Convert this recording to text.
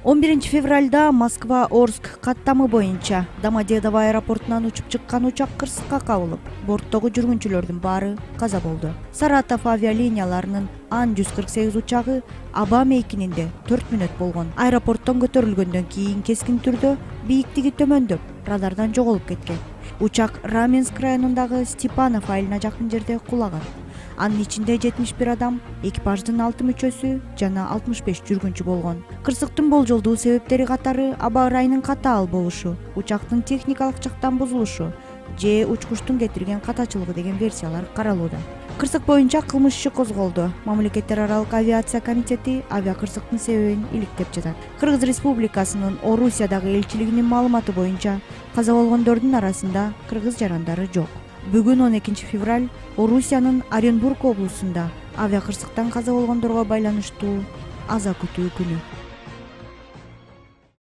11 февралда Москва-Орск каттамы боюнча Домодедово аэропортунан учуп чыккан учак кырсыкка кабылып, борттогу жүргүнчүлөрдүн баары каза болду. Саратов авиалинияларынын Ан-148 учагы аба мейкининде 4 мүнөт болгон. Аэропорттон көтөрүлгөндөн кийин кескин түрдө бийиктиги төмөндөп, радардан жоголуп кеткен. Учак Раменск районундагы Степанов айылына жакын жерде кулаган. Анын ичинде 71 адам, экипаждын 6 мүчөсү жана 65 жүргүнчү болгон. Кырсыктын болжолдуу себептери катары аба ырайынын катаал болушу, учактын техникалык жактан бузулушу же учкучтун кетирген катачылыгы деген версиялар каралууда. Кырсык боюнча кылмыш иши козголду. Мамлекеттер аралык авиация комитети авиакырсыктын себебин иликтеп жатат. Кыргыз Республикасынын Орусиядагы элчилигинин маалыматы боюнча каза болгондордун арасында кыргыз жарандары жок. Бүгүн 12 февраль Орусиянын Оренбург облусунда авиакырсыктан каза болгондорго байланыштуу аза күтүү күнү.